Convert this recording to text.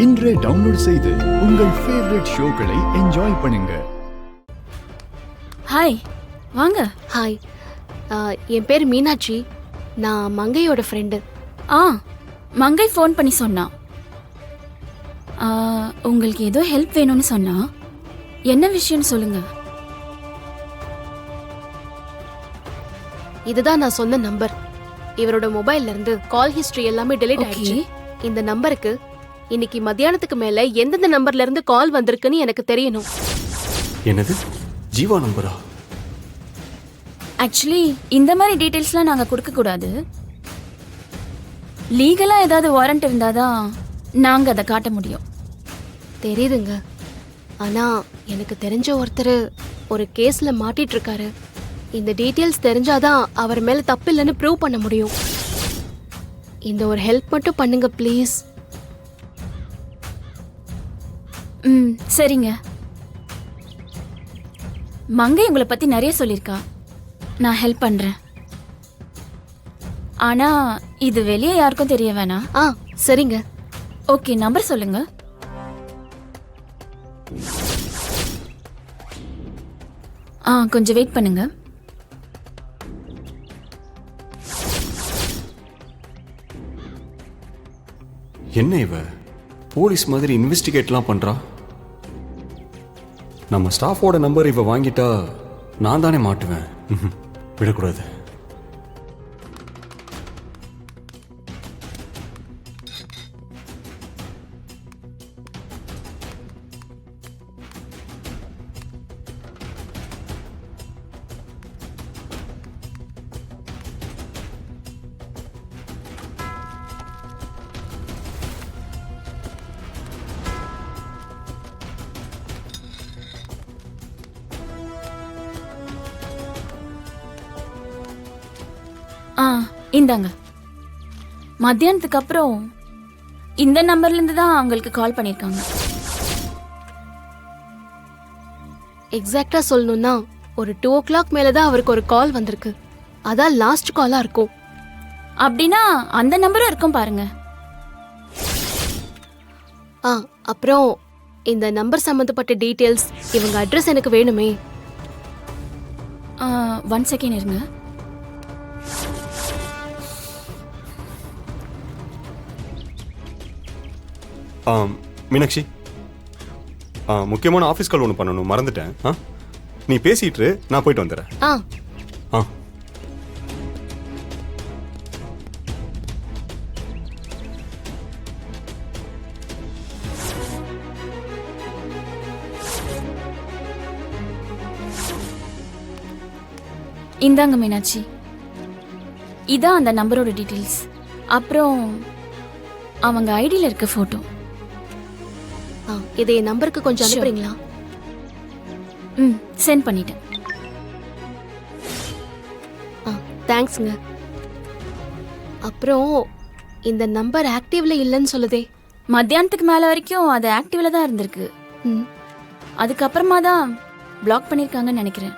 இன்றே டவுன்லோட் செய்து உங்கள் ஃபேவரட் ஷோக்களை என்ஜாய் பண்ணுங்க. ஹாய், வாங்க. ஹாய், என் பேர் மீனாட்சி. நான் மங்கையோட ஃப்ரெண்டு. மங்கை ஃபோன் பண்ணி சொன்னா உங்களுக்கு ஏதோ ஹெல்ப் வேணும்னு சொன்னா. என்ன விஷயம்னு சொல்லுங்க. இதுதான் நான் சொன்ன நம்பர். இவரோட மொபைல்ல இருந்து கால் ஹிஸ்டரி எல்லாமே டெலீட் ஆயிடுச்சு. இந்த நம்பருக்கு இன்னைக்கு மத்தியானத்துக்கு மேல எந்தெந்த நம்பர்ல இருந்து கால் வந்திருக்குன்னு எனக்கு தெரியணும். என்னது, ஜீவா நம்பரா? ஆக்சுவலி இந்த மாதிரி டீடைல்ஸ்லாம் நாங்க கொடுக்க கூடாது. லீகலா ஏதாவது வாரண்ட் இருந்தாதான் நாங்க அதை காட்ட முடியும். தெரியுதுங்க, ஆனா எனக்கு தெரிஞ்ச ஒருத்தர் ஒரு கேஸ்ல மாட்டிட்டு இருக்காரு. இந்த டீடைல்ஸ் தெரிஞ்சாதான் அவர் மேல தப்பு இல்லைன்னு ப்ரூவ் பண்ண முடியும். இந்த ஒரு ஹெல்ப் மட்டும் பண்ணுங்க ப்ளீஸ். சரிங்க. மங்கை உங்களை பத்தி நிறைய சொல்லியிருக்கா. நான் ஹெல்ப் பண்றேன். ஆனா இது வெளியே யாருக்கும் தெரிய வேணாம். சரிங்க. ஓகே, நம்பர் சொல்லுங்க. கொஞ்சம் வெயிட் பண்ணுங்க. என்ன இவ போலீஸ் மாதிரி இன்வெஸ்டிகேட்லாம் பண்றா? நம்ம ஸ்டாஃபோட நம்பர் இவ வாங்கிட்டா நான் தானே மாட்டுவேன். விடக்கூடாது. இந்தாங்க. மத்தியானத்துக்கு அப்புறம் இந்த நம்பர்ல இருந்து தான் அவங்களுக்கு கால் பண்ணிருக்காங்க. எக்ஸாக்டா சொல்லணும்னா ஒரு 2 o'clock மேலதான் அவருக்கு ஒரு கால் வந்திருக்கு. அதான் லாஸ்ட் காலா இருக்கும். அப்படின்னா அந்த நம்பரும் இருக்கும் பாருங்க. அப்புறம் இந்த நம்பர் சம்பந்தப்பட்ட டீடைல்ஸ், இவங்க அட்ரஸ் எனக்கு வேணுமே. 1 செகண்ட் இருங்க. மீனாட்சி, முக்கியமான ஆஃபீஸ் கால் ஒன்று பண்ணணும், மறந்துட்டேன். நீ பேசிட்டு நான் போயிட்டு வந்துடுறேன். இந்தாங்க மீனாட்சி, இதான் அந்த நம்பரோட டீடைல்ஸ். அப்புறம் அவங்க ஐடியில் இருக்க போட்டோ. இதை என் நம்பருக்கு கொஞ்சம் அனுப்புறீங்களா? சென்ட் பண்ணிட்டேன். தேங்க்ஸ்ங்க. அப்புறம் இந்த நம்பர் ஆக்டிவ்ல இல்லைன்னு சொல்லுதே. மத்தியானத்துக்கு மேல வரைக்கும் அது ஆக்டிவ்ல தான் இருந்திருக்கு. அதுக்கப்புறமா தான் பிளாக் பண்ணிருக்காங்கன்னு நினைக்கிறேன்.